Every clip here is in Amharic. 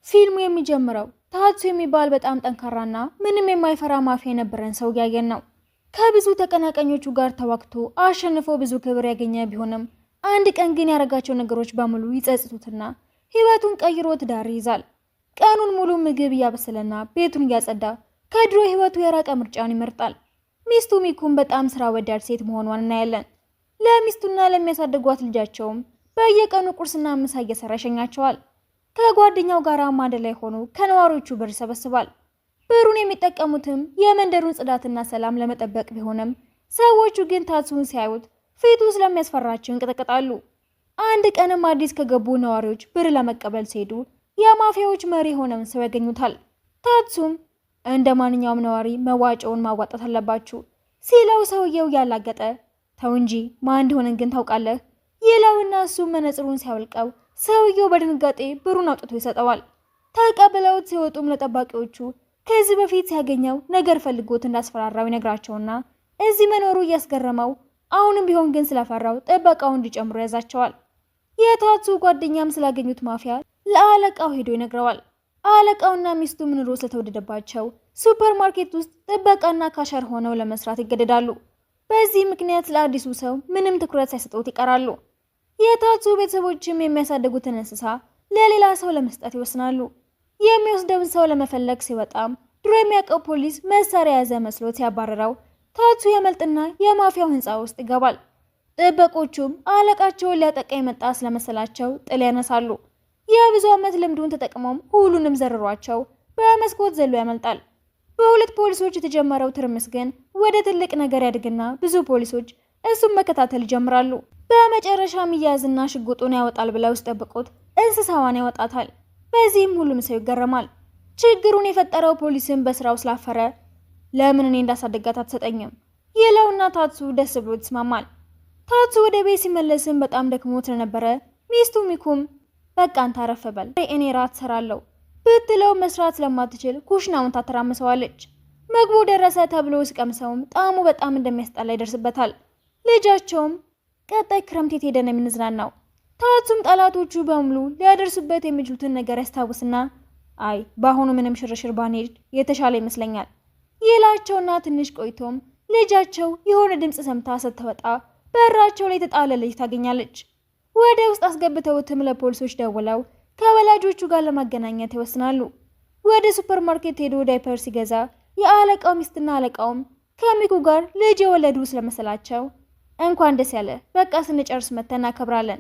ፊልሙ የሚጀምረው ታትሱ የሚባል በጣም ጠንካራና ምንም የማይፈራ ማፊያ የነበረን ሰው ያየን ነው። ከብዙ ተቀናቃኞቹ ጋር ተዋግቶ አሸንፎ ብዙ ክብር ያገኘ ቢሆንም አንድ ቀን ግን ያደረጋቸው ነገሮች በሙሉ ይጸጽቱትና ህይወቱን ቀይሮ ትዳር ይይዛል። ቀኑን ሙሉ ምግብ እያበሰለና ቤቱን እያጸዳ ከድሮ ህይወቱ የራቀ ምርጫን ይመርጣል። ሚስቱ ሚኩም በጣም ስራ ወዳድ ሴት መሆኗን እናያለን። ለሚስቱና ለሚያሳድጓት ልጃቸውም በየቀኑ ቁርስና ምሳ እየሰራ ይሸኛቸዋል። ከጓደኛው ጋር አንድ ላይ ሆኖ ከነዋሪዎቹ ብር ይሰበስባል። ብሩን የሚጠቀሙትም የመንደሩን ጽዳትና ሰላም ለመጠበቅ ቢሆንም ሰዎቹ ግን ታትሱን ሲያዩት ፊቱ ስለሚያስፈራቸው ይንቀጠቀጣሉ። አንድ ቀንም አዲስ ከገቡ ነዋሪዎች ብር ለመቀበል ሲሄዱ የማፊያዎች መሪ የሆነውን ሰው ያገኙታል። ታትሱም እንደ ማንኛውም ነዋሪ መዋጮውን ማዋጣት አለባችሁ ሲለው ሰውየው ያላገጠ ተው እንጂ ማን እንደሆነን ግን ታውቃለህ ይለውና እሱ መነጽሩን ሲያወልቀው ሰውየው በድንጋጤ ብሩን አውጥቶ ይሰጠዋል። ተቀብለውት ሲወጡም ለጠባቂዎቹ ከዚህ በፊት ሲያገኘው ነገር ፈልጎት እንዳስፈራራው ይነግራቸውና እዚህ መኖሩ እያስገረመው አሁንም ቢሆን ግን ስለፈራው ጥበቃውን እንዲጨምሩ ያዛቸዋል። የታትሱ ጓደኛም ስላገኙት ማፊያ ለአለቃው ሄዶ ይነግረዋል። አለቃውና ሚስቱ ኑሮ ስለተወደደባቸው ሱፐርማርኬት ውስጥ ጥበቃና ካሸር ሆነው ለመስራት ይገደዳሉ። በዚህ ምክንያት ለአዲሱ ሰው ምንም ትኩረት ሳይሰጡት ይቀራሉ። የታትሱ ቤተሰቦችም የሚያሳድጉትን እንስሳ ለሌላ ሰው ለመስጠት ይወስናሉ። የሚወስደውን ሰው ለመፈለግ ሲወጣም ድሮ የሚያውቀው ፖሊስ መሳሪያ የያዘ መስሎት ሲያባረረው ታትሱ ያመልጥና የማፊያው ህንፃ ውስጥ ይገባል። ጥበቆቹም አለቃቸውን ሊያጠቃ የመጣ ስለመሰላቸው ጥል ያነሳሉ። የብዙ ዓመት ልምዱን ተጠቅመውም ሁሉንም ዘርሯቸው በመስኮት ዘሎ ያመልጣል። በሁለት ፖሊሶች የተጀመረው ትርምስ ግን ወደ ትልቅ ነገር ያድግና ብዙ ፖሊሶች እሱም መከታተል ይጀምራሉ። በመጨረሻም ይያዝና ሽጉጡን ያወጣል ብለው ሲጠብቁት እንስሳዋን ያወጣታል። በዚህም ሁሉም ሰው ይገረማል። ችግሩን የፈጠረው ፖሊስም በስራው ስላፈረ ለምን እኔ እንዳሳደጋት አትሰጠኝም ይለውና ታትሱ ደስ ብሎት ይስማማል። ታትሱ ወደ ቤት ሲመለስም በጣም ደክሞት ስለነበረ ሚስቱ ሚኩም በቃ አንተ አረፍ በል እኔ ራት ሰራለሁ ብትለው መስራት ስለማትችል ኩሽናውን ታተራምሰዋለች። ምግቡ ደረሰ ተብሎ ሲቀምሰውም ጣዕሙ በጣም እንደሚያስጠላ ይደርስበታል። ልጃቸውም ቀጣይ ክረምት የት ሄደን የምንዝናናው? ታትሱም ጠላቶቹ በሙሉ ሊያደርሱበት የሚችሉትን ነገር ያስታውስና አይ በአሁኑ ምንም ሽርሽር ባንሄድ የተሻለ ይመስለኛል ይላቸውና ትንሽ ቆይቶም ልጃቸው የሆነ ድምፅ ሰምታ ስትወጣ በራቸው ላይ የተጣለ ልጅ ታገኛለች። ወደ ውስጥ አስገብተውትም ለፖሊሶች ደውለው ከወላጆቹ ጋር ለማገናኘት ይወስናሉ። ወደ ሱፐርማርኬት ሄዶ ዳይፐር ሲገዛ የአለቃው ሚስትና አለቃውም ከሚኩ ጋር ልጅ የወለዱ ስለመሰላቸው እንኳን ደስ ያለ በቃ ስንጨርስ መተን እናከብራለን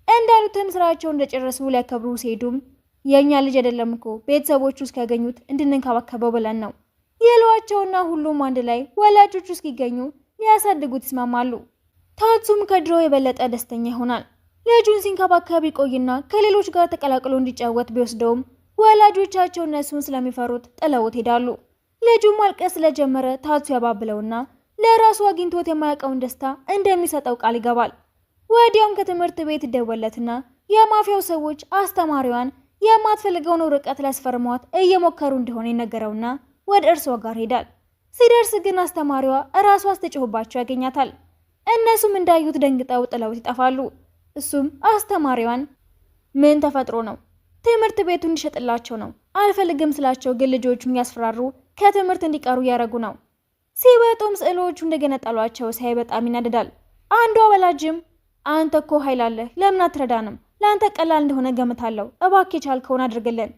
እንዳሉትም ስራቸውን እንደጨረሱ ሊያከብሩ ሲሄዱም የኛ ልጅ አይደለም እኮ ቤተሰቦቹ እስኪያገኙት እንድንንከባከበው ብለን ነው ይሏቸውና ሁሉም አንድ ላይ ወላጆቹ እስኪገኙ ሊያሳድጉት ይስማማሉ። ታትሱም ከድሮ የበለጠ ደስተኛ ይሆናል። ልጁን ሲንከባከብ ይቆይና ከሌሎች ጋር ተቀላቅሎ እንዲጫወት ቢወስደውም ወላጆቻቸው እነሱን ስለሚፈሩት ጥለውት ሄዳሉ። ልጁ ማልቀስ ስለጀመረ ታትሱ ያባብለውና ለራሱ አግኝቶት የማያውቀውን ደስታ እንደሚሰጠው ቃል ይገባል። ወዲያውም ከትምህርት ቤት ይደወለትና የማፊያው ሰዎች አስተማሪዋን የማትፈልገውን ወረቀት ሊያስፈርሟት እየሞከሩ እንደሆነ ይነገረውና ወደ እርሷ ጋር ሄዳል። ሲደርስ ግን አስተማሪዋ እራሷ ስትጮህባቸው ያገኛታል። እነሱም እንዳዩት ደንግጠው ጥለውት ይጠፋሉ። እሱም አስተማሪዋን ምን ተፈጥሮ ነው? ትምህርት ቤቱን እንዲሸጥላቸው ነው። አልፈልግም ስላቸው ግን ልጆቹን ያስፈራሩ ከትምህርት እንዲቀሩ እያደረጉ ነው። ሲወጡም ስዕሎቹ እንደገነጠሏቸው ሳይ በጣም ይናደዳል። አንዷ ወላጅም አንተ እኮ ኃይል አለህ ለምን አትረዳንም? ለአንተ ቀላል እንደሆነ ገምታለሁ። እባክህ የቻልከውን አድርግልን።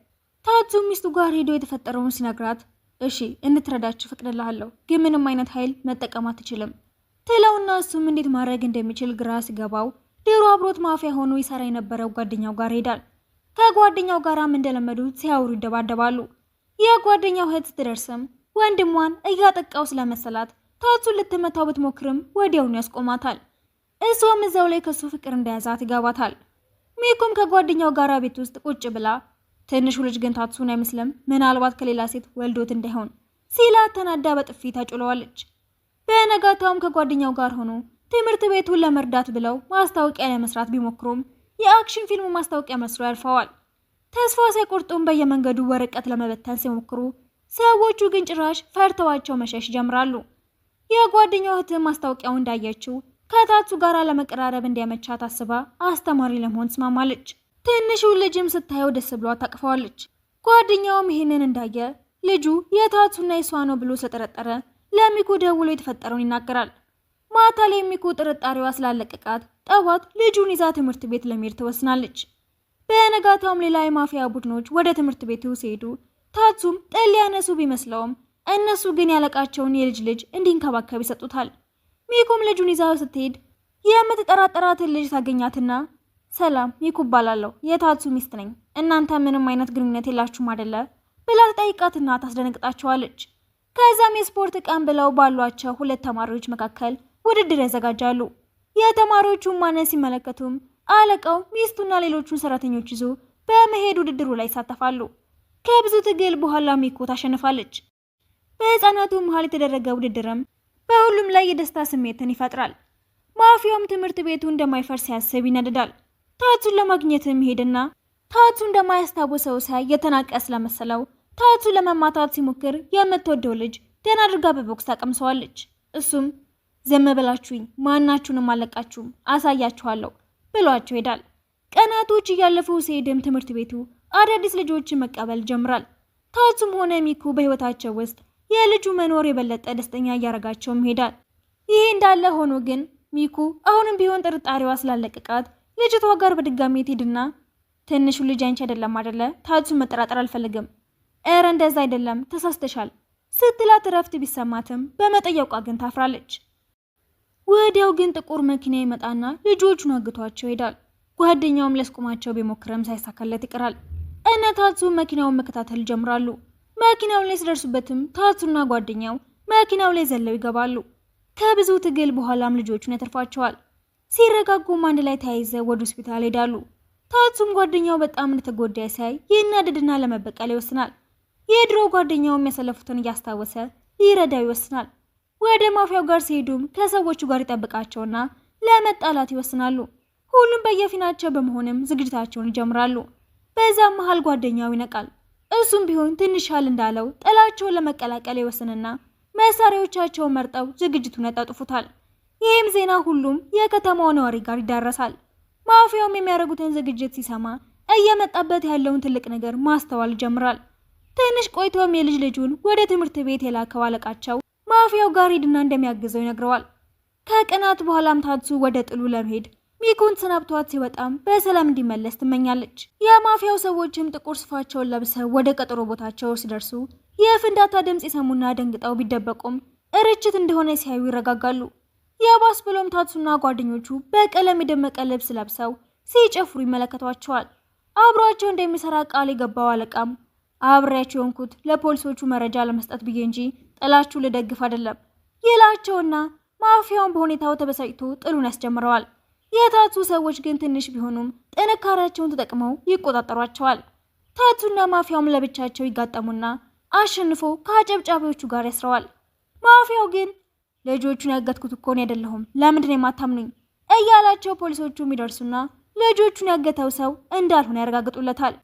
ታትሱ ሚስቱ ጋር ሄዶ የተፈጠረውን ሲነግራት እሺ እንትረዳችሁ ፈቅድልሃለሁ፣ ግን ምንም አይነት ኃይል መጠቀም አትችልም ትለውና እሱም እንዴት ማድረግ እንደሚችል ግራ ሲገባው ድሮ አብሮት ማፊያ ሆኖ ይሰራ የነበረው ጓደኛው ጋር ሄዳል። ከጓደኛው ጋራም እንደለመዱት ሲያወሩ ይደባደባሉ። የጓደኛው እህት ስትደርስም ወንድሟን እያጠቃው ስለመሰላት ታትሱን ልትመታው ብትሞክርም ወዲያውኑ ያስቆማታል። እሷም እዛው ላይ ከሱ ፍቅር እንደያዛት ይገባታል። ሚኩም ከጓደኛው ጋራ ቤት ውስጥ ቁጭ ብላ ትንሹ ልጅ ግን ታትሱን አይመስልም ምናልባት ከሌላ ሴት ወልዶት እንዳይሆን ሲላት ተናዳ በጥፊ ታጭለዋለች። በነጋታውም ከጓደኛው ጋር ሆኖ ትምህርት ቤቱን ለመርዳት ብለው ማስታወቂያ ለመስራት ቢሞክሩም የአክሽን ፊልም ማስታወቂያ መስሎ ያልፈዋል። ተስፋ ሳይቆርጡም በየመንገዱ ወረቀት ለመበተን ሲሞክሩ ሰዎቹ ግን ጭራሽ ፈርተዋቸው መሸሽ ጀምራሉ። የጓደኛው እህት ማስታወቂያው እንዳየችው ከታትሱ ጋር ለመቀራረብ እንዲያመቻት አስባ አስተማሪ ለመሆን ትስማማለች። ትንሹ ልጅም ስታየው ደስ ብሏት ታቅፈዋለች። ጓደኛውም ይሄንን እንዳየ ልጁ የታቱና የሷ ነው ብሎ ስለጠረጠረ ለሚኩ ደውሎ የተፈጠረውን ይናገራል። ማታ ላይ ሚኩ ጥርጣሬዋ ስላለቀቃት ጠዋት ልጁን ይዛ ትምህርት ቤት ለመሄድ ትወስናለች። በነጋታውም ሌላ የማፊያ ቡድኖች ወደ ትምህርት ቤቱ ሲሄዱ ታቱም ጥል ያነሱ ቢመስለውም እነሱ ግን ያለቃቸውን የልጅ ልጅ እንዲንከባከብ ይሰጡታል። ሚኩም ልጁን ይዛው ስትሄድ የምትጠራጠራትን ልጅ ታገኛትና ሰላም ሚኩ እባላለሁ፣ የታቱ ሚስት ነኝ፣ እናንተ ምንም አይነት ግንኙነት የላችሁም አይደለ ብላ ትጠይቃትና ታስደነግጣቸዋለች። ከዛም የስፖርት ቀን ብለው ባሏቸው ሁለት ተማሪዎች መካከል ውድድር ያዘጋጃሉ። የተማሪዎቹን ማነስ ሲመለከቱም አለቃው ሚስቱና ሌሎቹን ሰራተኞች ይዞ በመሄድ ውድድሩ ላይ ይሳተፋሉ። ከብዙ ትግል በኋላ ሚኩ ታሸንፋለች። በህፃናቱ መሃል የተደረገ ውድድርም በሁሉም ላይ የደስታ ስሜትን ይፈጥራል። ማፊያውም ትምህርት ቤቱ እንደማይፈርስ ሲያስብ ይነድዳል። ታቱን ለማግኘትም ሄድና ታቱ እንደማያስታውሰው ሳይ የተናቀ ስለመሰለው ታቱ ለመማታት ሲሞክር የምትወደው ልጅ ደህና አድርጋ በቦክስ ታቀምሰዋለች። እሱም ዝም ብላችሁኝ ማናችሁንም አለቃችሁም አሳያችኋለሁ ብሏቸው ሄዳል። ቀናቶች እያለፉ ሲሄድም ትምህርት ቤቱ አዳዲስ ልጆችን መቀበል ጀምራል። ታቱም ሆነ ሚኩ በህይወታቸው ውስጥ የልጁ መኖር የበለጠ ደስተኛ እያረጋቸውም ሄዳል። ይሄ እንዳለ ሆኖ ግን ሚኩ አሁንም ቢሆን ጥርጣሬዋ ስላለቀቃት ልጅቷ ጋር በድጋሚ ትሄድና ትንሹ ልጅ አንቺ አይደለም አይደለ? ታቱን መጠራጠር አልፈልግም። እረ እንደዛ አይደለም ተሳስተሻል ስትላት እረፍት ቢሰማትም በመጠየቋ ግን ታፍራለች። ወዲያው ግን ጥቁር መኪና ይመጣና ልጆቹን አግቷቸው ይሄዳል። ጓደኛውም ሊያስቆማቸው ቢሞክርም ሳይሳካለት ይቀራል። እነ ታቱ መኪናውን መከታተል ጀምራሉ። መኪናው ላይ ሲደርሱበትም ታቱና ጓደኛው መኪናው ላይ ዘለው ይገባሉ። ከብዙ ትግል በኋላም ልጆቹን ያተርፏቸዋል። ሲረጋጉም አንድ ላይ ተያይዘው ወደ ሆስፒታል ሄዳሉ። ታቱም ጓደኛው በጣም እንደተጎዳ ሲያይ ይናደድና ለመበቀል ይወስናል። የድሮ ጓደኛው የሚያሳለፉትን እያስታወሰ ሊረዳው ይወስናል። ወደ ማፊያው ጋር ሲሄዱም ከሰዎቹ ጋር ይጠብቃቸውና ለመጣላት ይወስናሉ። ሁሉም በየፊናቸው በመሆንም ዝግጅታቸውን ይጀምራሉ። በዛም መሃል ጓደኛው ይነቃል። እሱም ቢሆን ትንሽ ሻል እንዳለው ጥላቸውን ለመቀላቀል ይወስንና መሳሪያዎቻቸውን መርጠው ዝግጅቱን ያጣጥፉታል። ይህም ዜና ሁሉም የከተማው ነዋሪ ጋር ይዳረሳል። ማፊያውም የሚያደርጉትን ዝግጅት ሲሰማ እየመጣበት ያለውን ትልቅ ነገር ማስተዋል ይጀምራል። ትንሽ ቆይቶም የልጅ ልጁን ወደ ትምህርት ቤት የላከው አለቃቸው ማፊያው ጋር ሄድና እንደሚያግዘው ይነግረዋል። ከቀናት በኋላም ታቱ ወደ ጥሉ ለመሄድ ሚኩን ሰናብቷት ሲወጣም በሰላም እንዲመለስ ትመኛለች። የማፊያው ሰዎችም ጥቁር ሱፋቸውን ለብሰው ወደ ቀጠሮ ቦታቸው ሲደርሱ የፍንዳታ ድምፅ ይሰሙና ደንግጠው ቢደበቁም ርችት እንደሆነ ሲያዩ ይረጋጋሉ። የባስ ብሎም ታቱና ጓደኞቹ በቀለም የደመቀ ልብስ ለብሰው ሲጨፍሩ ይመለከቷቸዋል። አብሯቸው እንደሚሰራ ቃል የገባው አለቃም አብሬያቸው የሆንኩት ለፖሊሶቹ መረጃ ለመስጠት ብዬ እንጂ ጥላችሁ ልደግፍ አይደለም ይላቸውና ማፊያውን በሁኔታው ተበሳጭቶ ጥሉን ያስጀምረዋል። የታቱ ሰዎች ግን ትንሽ ቢሆኑም ጥንካሬያቸውን ተጠቅመው ይቆጣጠሯቸዋል። ታቱና ማፊያውም ለብቻቸው ይጋጠሙና አሸንፎ ከአጨብጫቢዎቹ ጋር ያስረዋል። ማፊያው ግን ልጆቹን ያገትኩት እኮ እኔ አይደለሁም ለምንድን ነው የማታምኑኝ እያላቸው ፖሊሶቹ የሚደርሱና ልጆቹን ያገተው ሰው እንዳልሆነ ያረጋግጡለታል።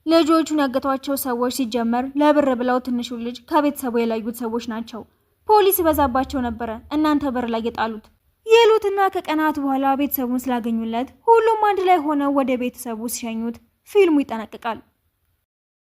ልጆቹን ያገቷቸው ሰዎች ሲጀመር ለብር ብለው ትንሹ ልጅ ከቤተሰቡ የለዩት ሰዎች ናቸው። ፖሊስ በዛባቸው ነበረ እናንተ በር ላይ የጣሉት ይሉትና ከቀናት በኋላ ቤተሰቡን ስላገኙለት ሁሉም አንድ ላይ ሆነው ወደ ቤተሰቡ ሲሸኙት ፊልሙ ይጠናቀቃል።